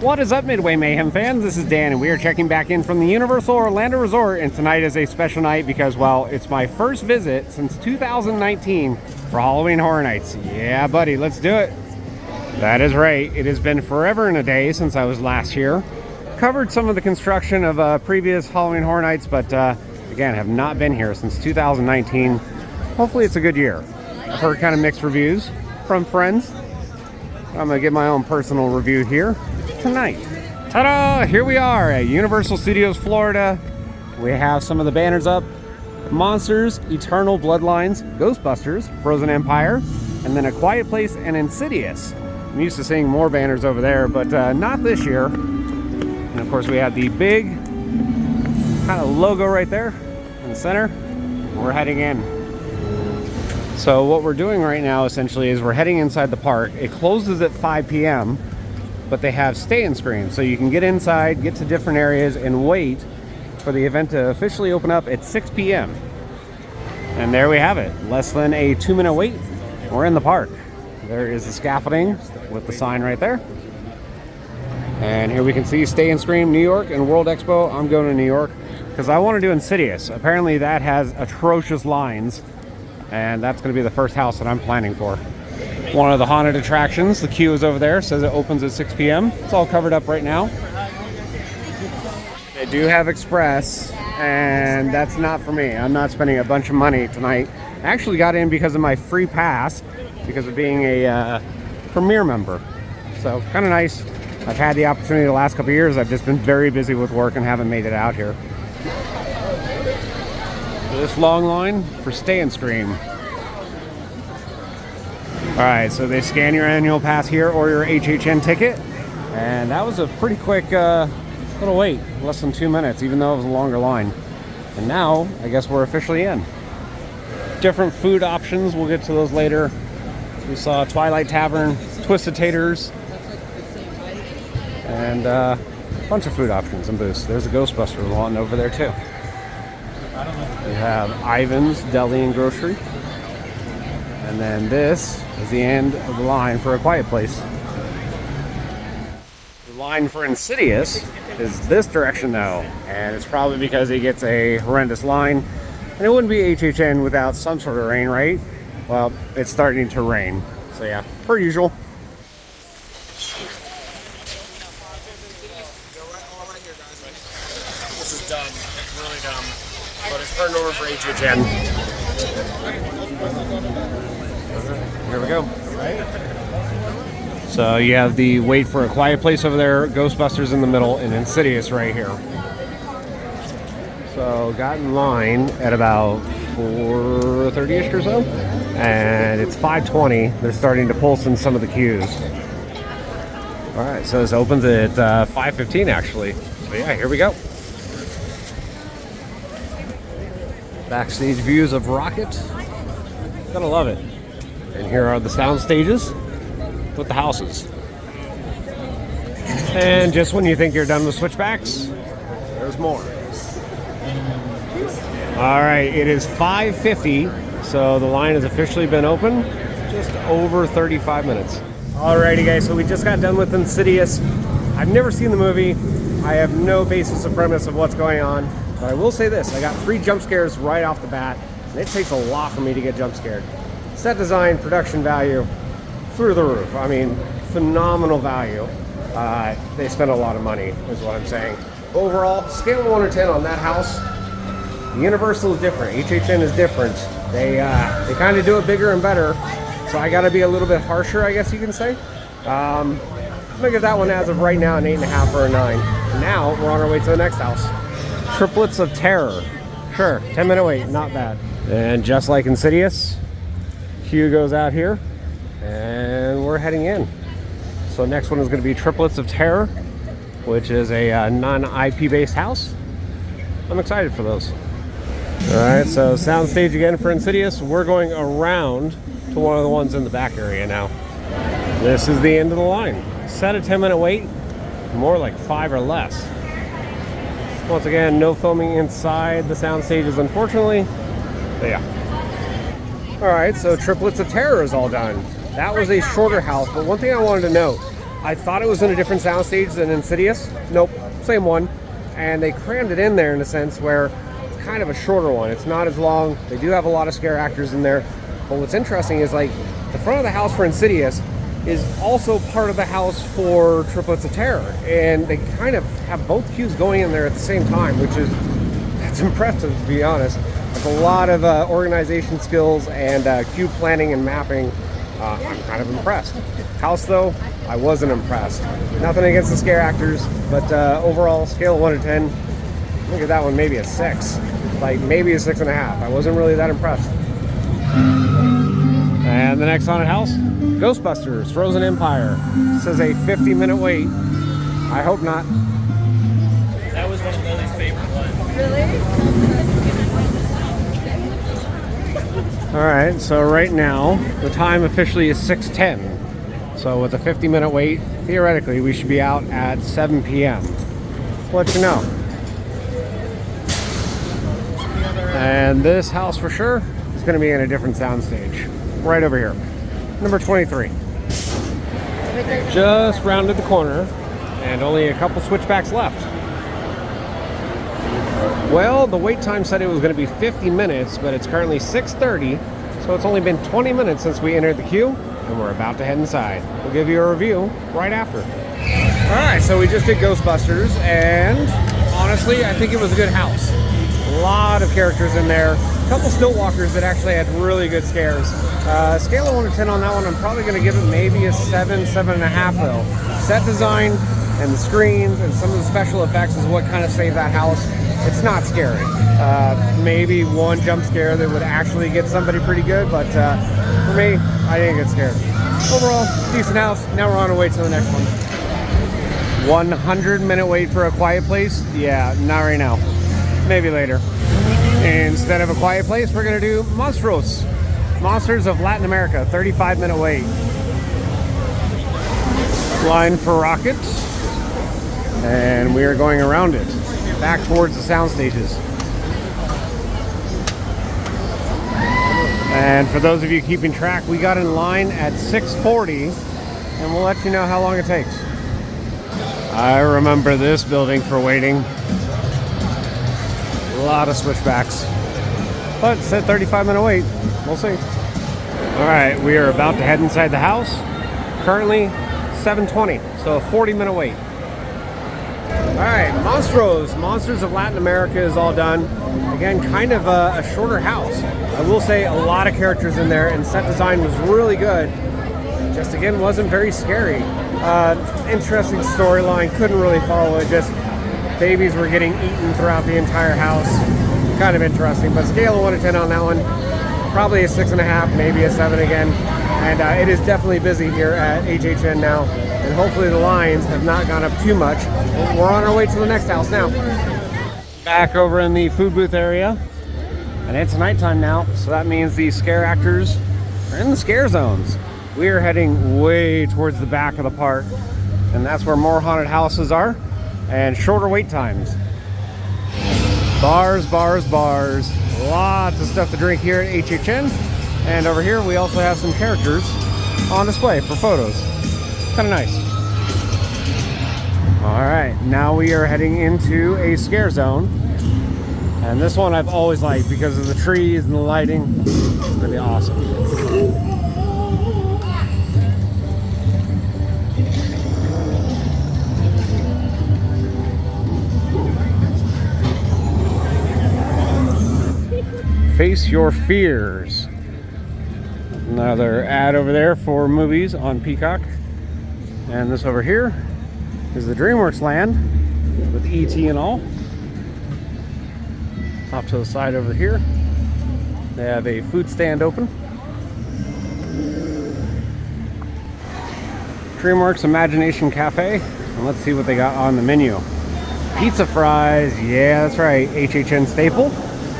What is up, Midway Mayhem fans? This is Dan, and we are checking back in from the Universal Orlando Resort, and tonight is a special night because, well, it's my first visit since 2019 for Halloween Horror Nights. Yeah, buddy, let's do it. That is right. It has been forever and a day since I was last here. Covered some of the construction of previous Halloween Horror Nights, but again, have not been here since 2019. Hopefully it's a good year. I've heard kind of mixed reviews from friends. I'm going to give my own personal review here tonight. Ta-da! Here we are at Universal Studios Florida. We have some of the banners up. Monsters, Eternal Bloodlines, Ghostbusters, Frozen Empire, and then A Quiet Place and Insidious. I'm used to seeing more banners over there, but not this year. And of course we have the big kind of logo right there in the center. We're heading in. So what we're doing right now essentially is we're heading inside the park. It closes at 5 p.m. but they have stay and scream, so you can get inside, get to different areas, and wait for the event to officially open up at 6 p.m. And there we have it. Less than a 2-minute wait. We're in the park. There is the scaffolding with the sign right there. And here we can see Stay and Scream New York and World Expo. I'm going to New York because I want to do Insidious. Apparently that has atrocious lines, and that's going to be the first house that I'm planning for. One of the haunted attractions, the queue is over there, says it opens at 6 p.m. It's all covered up right now. They do have Express, and that's not for me. I'm not spending a bunch of money tonight. I actually got in because of my free pass, because of being a Premier member. So, kind of nice. I've had the opportunity the last couple of years. I've just been very busy with work and haven't made it out here. This long line for Stay and Scream. Alright, so they scan your annual pass here or your HHN ticket, and that was a pretty quick little wait, less than 2 minutes, even though it was a longer line. And now, I guess we're officially in. Different food options, we'll get to those later. We saw Twilight Tavern, Twisted Taters, and a bunch of food options and booths. There's a Ghostbusters one over there too. We have Ivan's Deli and Grocery. And then this is the end of the line for A Quiet Place. The line for Insidious is this direction though, and it's probably because he gets a horrendous line. And it wouldn't be HHN without some sort of rain, right? Well, it's starting to rain. So yeah, per usual. This is dumb, really dumb. But it's turned over for HHN. Here we go. So you have the wait for A Quiet Place over there, Ghostbusters in the middle, and Insidious right here. So got in line at about 4:30ish or so, and it's 5:20. They're starting to pulse in some of the queues. All right, so this opens at 5:15 actually. So yeah, here we go. Backstage views of Rocket. Gotta love it. And here are the sound stages with the houses. And just when you think you're done with switchbacks, there's more. All right, it is 5:50, so the line has officially been open just over 35 minutes. Alrighty guys, so we just got done with Insidious. I've never seen the movie. I have no basis of premise of what's going on, but I will say this, I got 3 jump scares right off the bat, and it takes a lot for me to get jump scared. Set design, production value, through the roof. I mean, phenomenal value. They spent a lot of money, is what I'm saying. Overall, scale of 1 to 10 on that house. Universal is different. HHN is different. They kind of do it bigger and better, so I got to be a little bit harsher, I guess you can say. I'm gonna give that one as of right now an 8.5 or a 9. And now we're on our way to the next house. Triplets of Terror. Sure, 10-minute wait, not bad. And just like Insidious, queue goes out here, and we're heading in. So next one is going to be Triplets of Terror, which is a non-IP based house. I'm excited for those. Alright, so soundstage again for Insidious. We're going around to one of the ones in the back area now. This is the end of the line. Set a 10-minute wait, more like 5 or less. Once again, no filming inside the sound stages, unfortunately. But yeah. Alright, so Triplets of Terror is all done. That was a shorter house, but one thing I wanted to note, I thought it was in a different soundstage than Insidious. Nope, same one. And they crammed it in there in a sense where it's kind of a shorter one. It's not as long. They do have a lot of scare actors in there. But what's interesting is like the front of the house for Insidious is also part of the house for Triplets of Terror. And they kind of have both queues going in there at the same time, which is, that's impressive to be honest. There's a lot of organization skills and queue planning and mapping. I'm kind of impressed. House though, I wasn't impressed. Nothing against the scare actors, but overall scale of 1 to 10, look at that one, maybe a 6. Like maybe a 6.5. I wasn't really that impressed. And the next haunted house, Ghostbusters Frozen Empire. This is a 50-minute wait. I hope not. That was one of Lily's favorite ones. Really? Alright, so right now, the time officially is 6:10. So with a 50-minute wait, theoretically, we should be out at 7 p.m. Let you know. And this house for sure is going to be in a different soundstage. Right over here. Number 23. Just rounded the corner, and only a couple switchbacks left. Well, the wait time said it was going to be 50 minutes, but it's currently 6:30, so it's only been 20 minutes since we entered the queue, and we're about to head inside. We'll give you a review right after. Alright, so we just did Ghostbusters, and honestly, I think it was a good house. A lot of characters in there. A couple stilt walkers that actually had really good scares. Scale of 1 to 10 on that one, I'm probably going to give it maybe a 7, 7.5 though. Set design and the screens and some of the special effects is what kind of saved that house. It's not scary. Maybe one jump scare that would actually get somebody pretty good, but for me, I didn't get scared. Overall, decent house. Now we're on our way to the next one. 100-minute wait for A Quiet Place? Yeah, not right now. Maybe later. Instead of A Quiet Place, we're going to do Monstros. Monsters of Latin America. 35-minute wait. Line for Rocket. And we are going around it. Back towards the sound stages. And for those of you keeping track, we got in line at 6:40, and we'll let you know how long it takes. I remember this building for waiting. A lot of switchbacks. But it said 35-minute wait. We'll see. Alright, we are about to head inside the house. Currently 7:20, so a 40-minute wait. Alright, Monsters of Latin America is all done. Again, kind of a shorter house. I will say a lot of characters in there, and set design was really good. Just again, wasn't very scary. Interesting storyline, couldn't really follow it. Just babies were getting eaten throughout the entire house. Kind of interesting, but scale of 1 to 10 on that one. Probably a 6.5, maybe a 7 again. And it is definitely busy here at HHN now. And hopefully the lines have not gone up too much. We're on our way to the next house now. Back over in the food booth area. And it's nighttime now, so that means the scare actors are in the scare zones. We are heading way towards the back of the park. And that's where more haunted houses are. And shorter wait times. Bars, bars, bars. Lots of stuff to drink here at HHN. And over here we also have some characters on display for photos. Kind of nice. Alright, now we are heading into a scare zone. And this one I've always liked because of the trees and the lighting. It's going to be awesome. Face Your Fears. Another ad over there for movies on Peacock. And this over here is the DreamWorks land with E.T. and all. Off to the side over here, they have a food stand open. DreamWorks Imagination Cafe. And let's see what they got on the menu. Pizza fries. Yeah, that's right. HHN staple.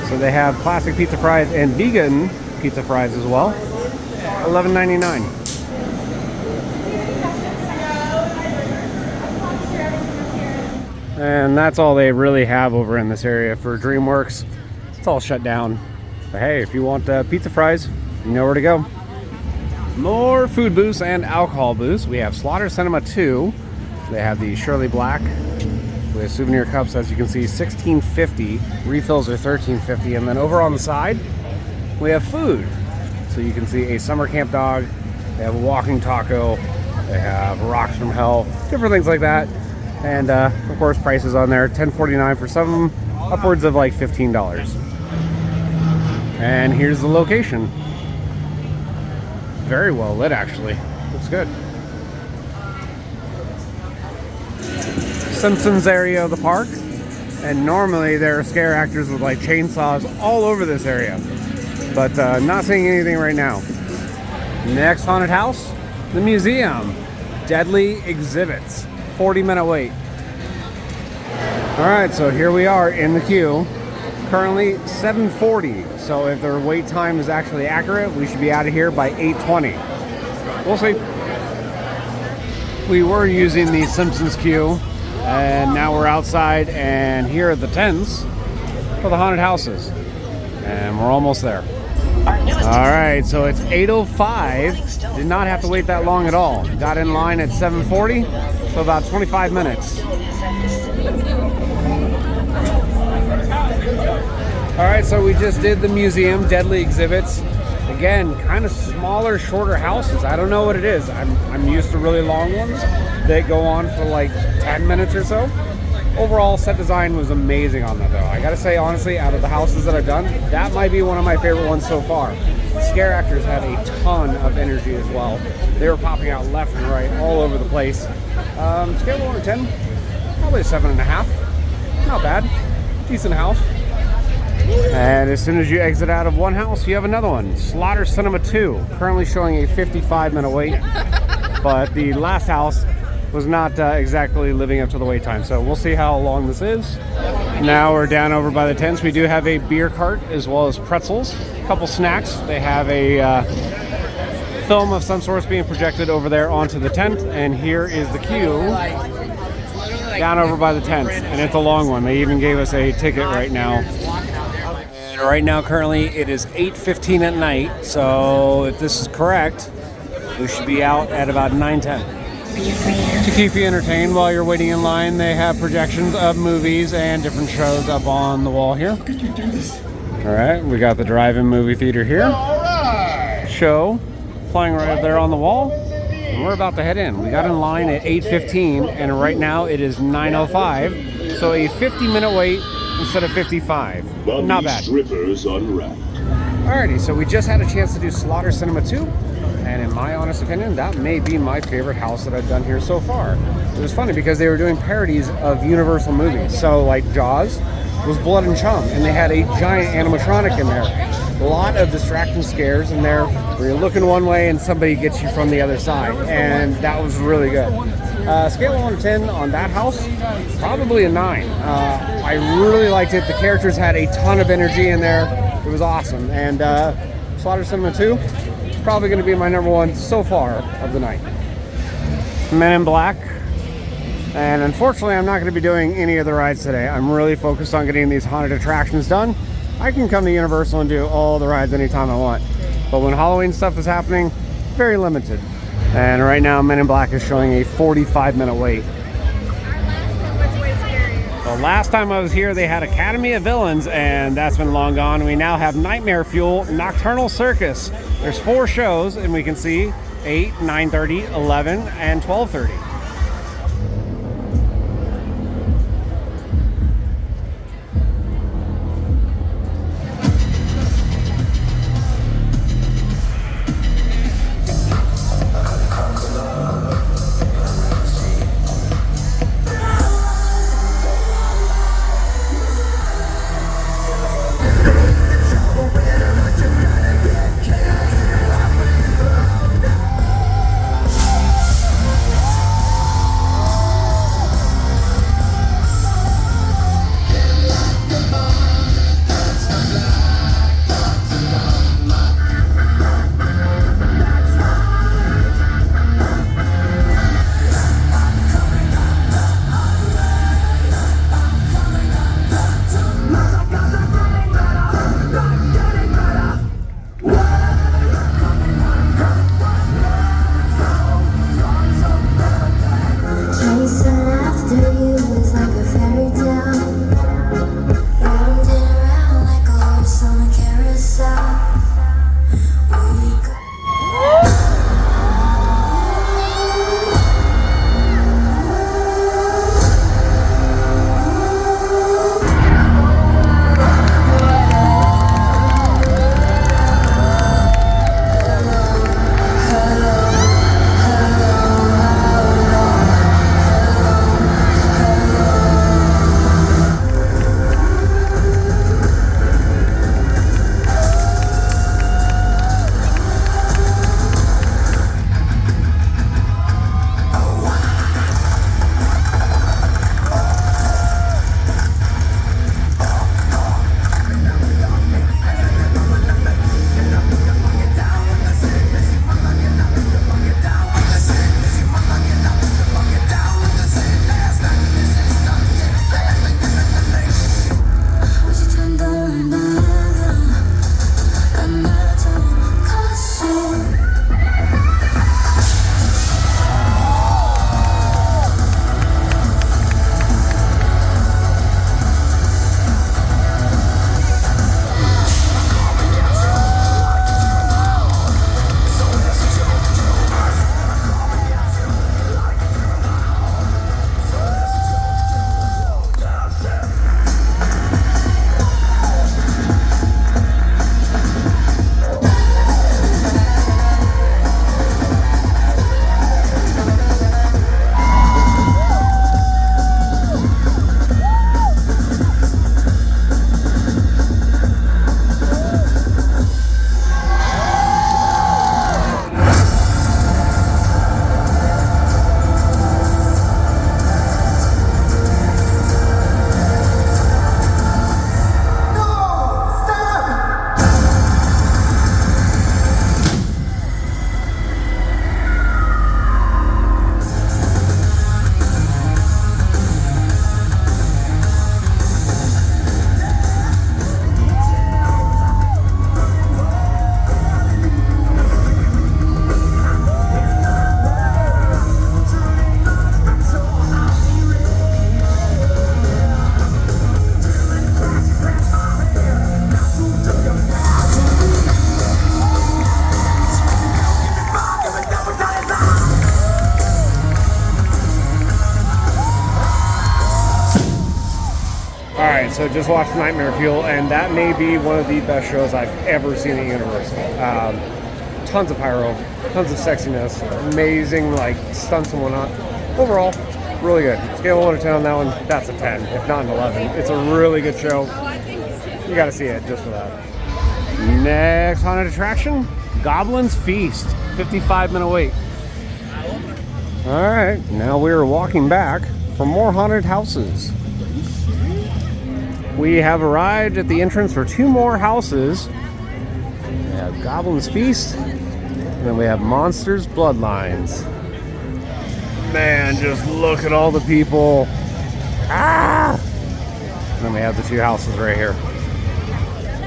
So they have classic pizza fries and vegan pizza fries as well. $11.99. And that's all they really have over in this area for DreamWorks. It's all shut down. But hey, if you want pizza fries, you know where to go. More food booths and alcohol booths. We have Slaughter Cinema 2. They have the Shirley Black with souvenir cups, as you can see, $16.50. Refills are $13.50. And then over on the side, we have food. So you can see a summer camp dog. They have a walking taco. They have rocks from hell, different things like that. And of course, prices on there, $10.49 for some, upwards of like $15. And here's the location. Very well lit, actually. Looks good. Simpsons area of the park. And normally there are scare actors with like chainsaws all over this area. But not seeing anything right now. Next haunted house, the museum. Deadly exhibits. 40-minute wait. Alright, so here we are in the queue. Currently 7:40. So if their wait time is actually accurate, we should be out of here by 8:20. We'll see. We were using the Simpsons queue, and now we're outside, and here are the tents for the haunted houses. And we're almost there. Alright, so it's 8:05. Did not have to wait that long at all. Got in line at 7:40, so about 25 minutes. Alright, so we just did the museum, Deadly Exhibits. Again, kind of smaller, shorter houses. I don't know what it is. I'm used to really long ones that go on for like 10 minutes or so. Overall, set design was amazing on that though. I gotta say, honestly, out of the houses that I've done, that might be one of my favorite ones so far. Scare actors had a ton of energy as well. They were popping out left and right, all over the place. Scale of 1 to 10, probably a 7.5. Not bad. Decent house. And as soon as you exit out of one house, you have another one. Slaughter Cinema 2, currently showing a 55-minute wait. But the last house was not exactly living up to the wait time. So we'll see how long this is. Now we're down over by the tents. We do have a beer cart as well as pretzels, a couple snacks. They have a film of some sort being projected over there onto the tent. And here is the queue down over by the tents. And it's a long one. They even gave us a ticket right now. And right now, currently, it is 8:15 at night. So if this is correct, we should be out at about 9:10. To keep you entertained while you're waiting in line, they have projections of movies and different shows up on the wall here. All right, we got the drive-in movie theater here. Show playing right up there on the wall. And we're about to head in. We got in line at 8:15, and right now it is 9:05. So a 50-minute wait instead of 55. Not bad. Alrighty, so we just had a chance to do Slaughter Cinema 2. And in my honest opinion, that may be my favorite house that I've done here so far. It was funny because they were doing parodies of Universal movies. So like Jaws was Blood and Chum, and they had a giant animatronic in there. A lot of distraction scares in there where you're looking one way and somebody gets you from the other side. And that was really good. Scale of 1 to 10 on that house, probably a 9. I really liked it. The characters had a ton of energy in there. It was awesome. And Slaughter Cinema 2, probably going to be my number one so far of the night. Men in Black. And unfortunately, I'm not going to be doing any of the rides today. I'm really focused on getting these haunted attractions done. I can come to Universal and do all the rides anytime I want. But when Halloween stuff is happening, very limited. And right now, Men in Black is showing a 45-minute wait. The last time I was here, they had Academy of Villains, and that's been long gone. We now have Nightmare Fuel Nocturnal Circus. There's 4 shows, and we can see 8, 9:30, 11, and 12:30. right, so just watched Nightmare Fuel, and that may be one of the best shows I've ever seen at Universal. Tons of pyro, tons of sexiness, amazing like stunts and whatnot. Overall, really good. Scale of 1 to 10 on that one, that's a 10, if not an 11. It's a really good show. You got to see it just for that. Next haunted attraction, Goblins Feast. 55-minute wait. All right, now we are walking back for more haunted houses. We have arrived at the entrance for 2 more houses. We have Goblins Feast, and then we have Monsters Bloodlines. Man, just look at all the people. Ah! And then we have the 2 houses right here.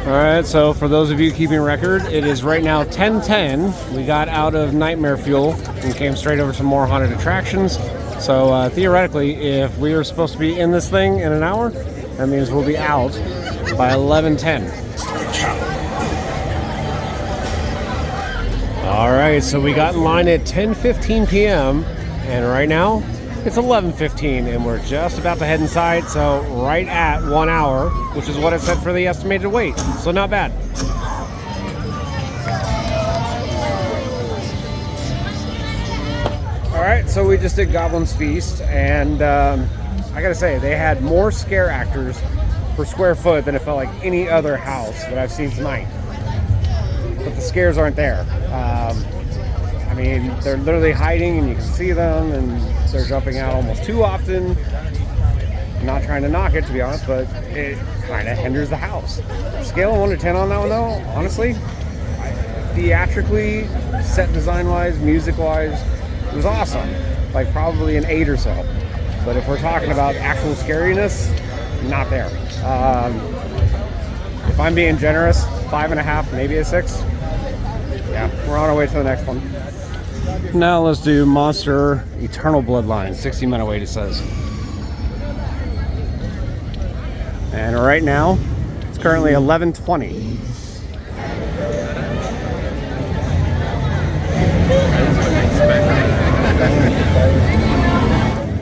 All right, so for those of you keeping record, it is right now 10:10. We got out of Nightmare Fuel and came straight over to more haunted attractions. So theoretically, if we are supposed to be in this thing in an hour, that means we'll be out by 11:10. All right, so we got in line at 10:15 p.m. and right now it's 11:15 and we're just about to head inside. So right at 1 hour, which is what it said for the estimated wait. So not bad. All right, so we just did Goblins Feast, and I gotta say, they had more scare actors per square foot than it felt like any other house that I've seen tonight. But the scares aren't there. I mean, they're literally hiding and you can see them, and they're jumping out almost too often. I'm not trying to knock it, to be honest, but it kind of hinders the house. Scale of 1 to 10 on that one, though, honestly, theatrically, set design-wise, music-wise, it was awesome. Like probably an 8 or so. But if we're talking about actual scariness, not there. If I'm being generous, 5.5, maybe a 6. Yeah, we're on our way to the next one. Now let's do Monster Eternal Bloodline. 60-minute wait, it says. And right now, it's currently 11:20.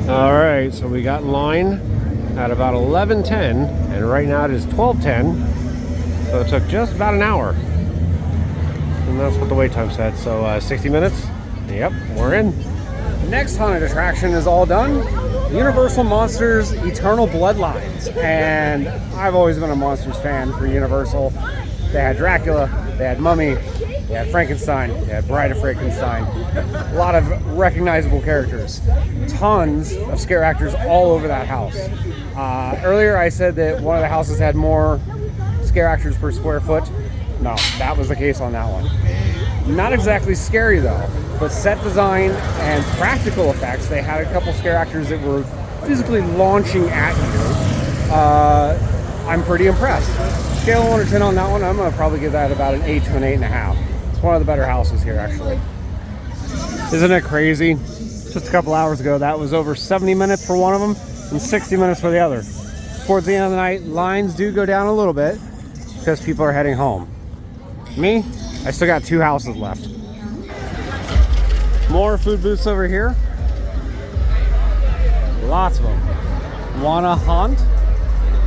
All right, so we got in line at about 11:10, and right now it is 12:10. So it took just about an hour. And that's what the wait time said. So 60 minutes. Yep, we're in. Next haunted attraction is all done. Universal Monsters Eternal Bloodlines. And I've always been a Monsters fan for Universal. They had Dracula, they had Mummy, they had Frankenstein, they had Bride of Frankenstein. A lot of recognizable characters. Tons of scare actors all over that house. Earlier I said that one of the houses had more scare actors per square foot. No, that was the case on that one. Not exactly scary though, but set design and practical effects. They had a couple scare actors that were physically launching at you. I'm pretty impressed. Scale of 1 to 10 on that one, I'm gonna probably give that about an 8 to an 8.5. It's one of the better houses here, actually. Isn't it crazy? Just a couple hours ago, that was over 70 minutes for one of them and 60 minutes for the other. Towards the end of the night, lines do go down a little bit because people are heading home. Me, I still got 2 houses left. More food booths over here. Lots of them. Wanna Haunt?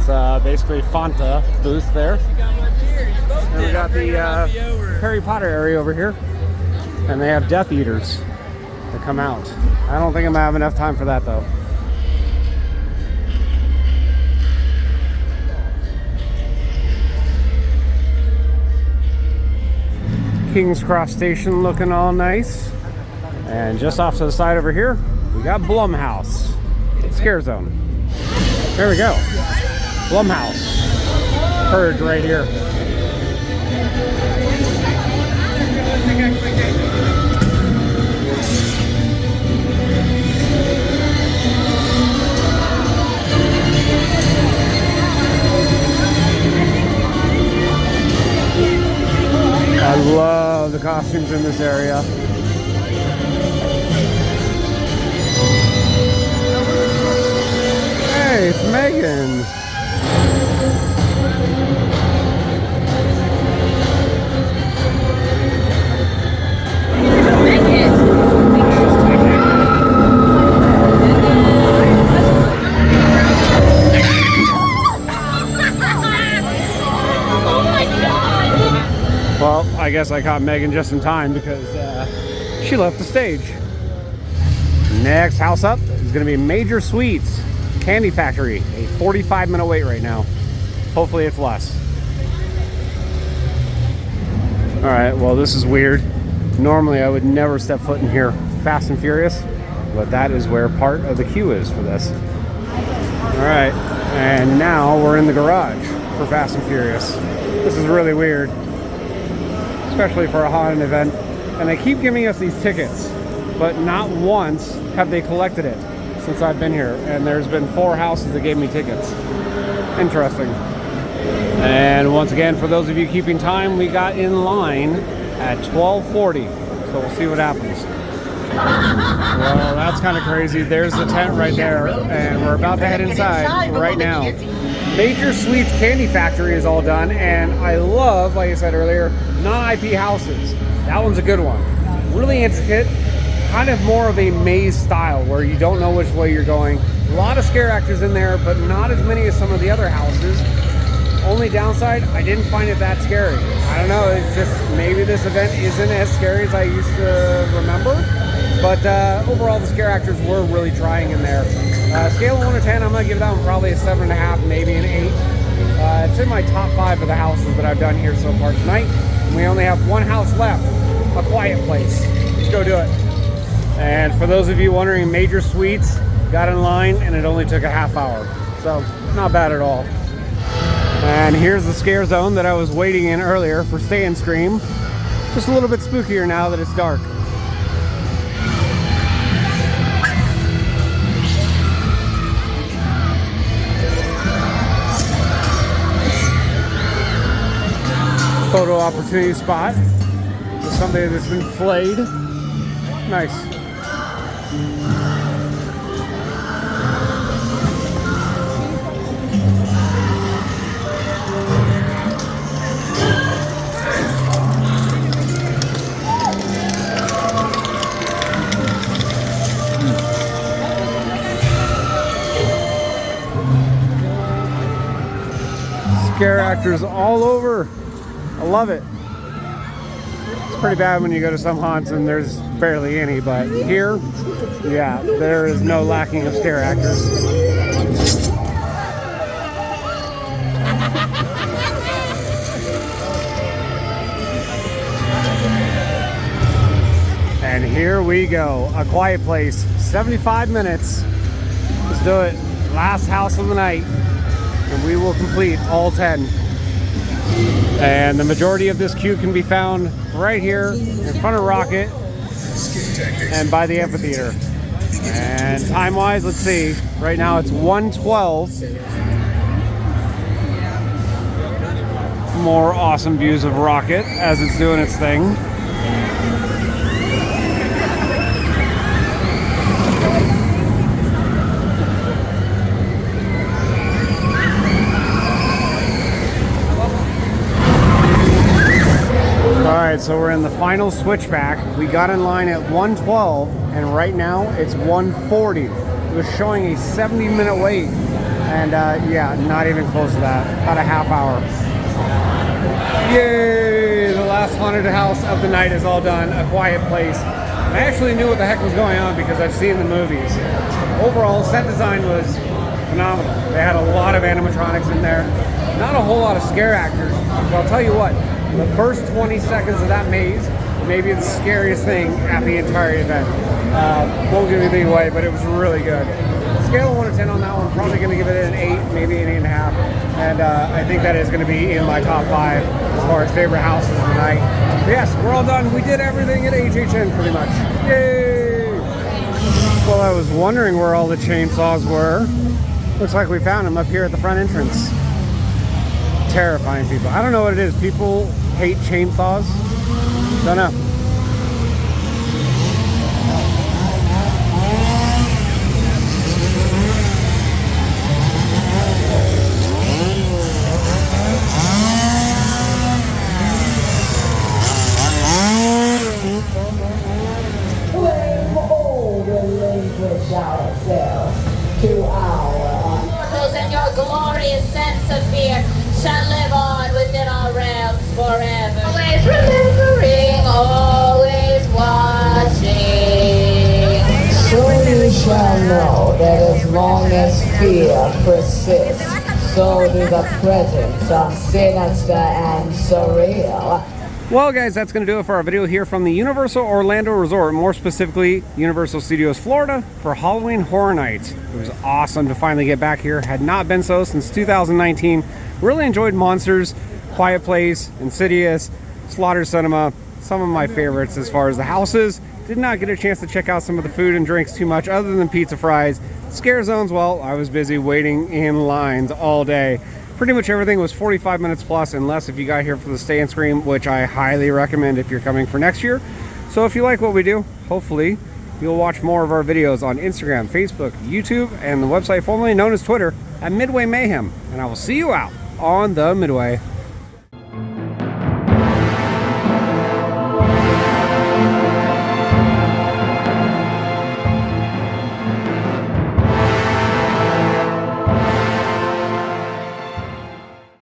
It's basically Fanta booth there. And we got the Harry Potter area over here. And they have Death Eaters that come out. I don't think I'm gonna have enough time for that though. King's Cross Station looking all nice. And just off to the side over here, we got Blum House. Scare Zone. There we go. Blum House. Purge right here. I love the costumes in this area. Hey, it's Megan. I guess I caught Megan just in time because she left the stage. Next house up is going to be Major Sweets Candy Factory. A 45-minute wait right now. Hopefully it's less. Alright, well this is weird. Normally I would never step foot in here Fast and Furious, but that is where part of the queue is for this. Alright, and now we're in the garage for Fast and Furious. This is really weird, especially for a haunted event. And they keep giving us these tickets, but not once have they collected it since I've been here. And there's been 4 houses that gave me tickets. Interesting. And once again, for those of you keeping time, we got in line at 12:40. So we'll see what happens. Well, that's kind of crazy. There's the tent right there, and we're about to head inside right now. Major Sweets Candy Factory is all done, and I love, like I said earlier, non-IP houses. That one's a good one. Really intricate, kind of more of a maze style where you don't know which way you're going. A lot of scare actors in there, but not as many as some of the other houses. Only downside, I didn't find it that scary. I don't know, it's just maybe this event isn't as scary as I used to remember. But overall, the scare actors were really trying in there. Scale of 1 to 10, I'm going to give that one probably a 7.5, maybe an 8. It's in my top 5 of the houses that I've done here so far tonight. And we only have one house left, A Quiet Place. Let's go do it. And for those of you wondering, Major Sweets got in line and it only took a half hour. So, not bad at all. And here's the scare zone that I was waiting in earlier for Stay and Scream. Just a little bit spookier now that it's dark. Photo opportunity spot with somebody that's been flayed. Nice. Scare actors all over. I love it. It's pretty bad when you go to some haunts and there's barely any, but here, yeah, there is no lacking of scare actors. And here we go. A Quiet Place, 75 minutes. Let's do it. Last house of the night, and we will complete all 10. And the majority of this queue can be found right here in front of Rocket and by the amphitheater. And time-wise, let's see. Right now it's 1:12. More awesome views of Rocket as it's doing its thing. Alright, so we're in the final switchback. We got in line at 1:12, and right now it's 1:40. It was showing a 70-minute wait, and yeah, not even close to that. About a half hour. Yay! The last haunted house of the night is all done. A Quiet Place. I actually knew what the heck was going on because I've seen the movies. Overall, set design was phenomenal. They had a lot of animatronics in there. Not a whole lot of scare actors, but I'll tell you what. The first 20 seconds of that maze may be the scariest thing at the entire event. Won't give anything away, but it was really good. Scale of 1 to 10 on that one, probably going to give it an 8, maybe an 8.5. And I think that is going to be in my top 5 as far as favorite houses of the night. But yes, we're all done. We did everything at HHN pretty much. Yay! Well, I was wondering where all the chainsaws were. Looks like we found them up here at the front entrance. Terrifying people. I don't know what it is. People hate chainsaws. Don't know. To our mortals, and your glorious sense of fear shall live on within our realms forever. Always remember shall know that as long as fear persists, so do the presence of sinister and surreal. Well, guys, that's going to do it for our video here from the Universal Orlando Resort, more specifically Universal Studios Florida, for Halloween Horror Nights. It was awesome to finally get back here. Had not been so since 2019. Really enjoyed Monsters, Quiet Place, Insidious, Slaughter Cinema, some of my favorites as far as the houses. Did not get a chance to check out some of the food and drinks too much other than pizza fries. Scare zones, well, I was busy waiting in lines all day. Pretty much everything was 45 minutes plus, unless if you got here for the Stay and Scream, which I highly recommend if you're coming for next year. So if you like what we do, hopefully you'll watch more of our videos on Instagram, Facebook, YouTube, and the website formerly known as Twitter at Midway Mayhem. And I will see you out on the Midway.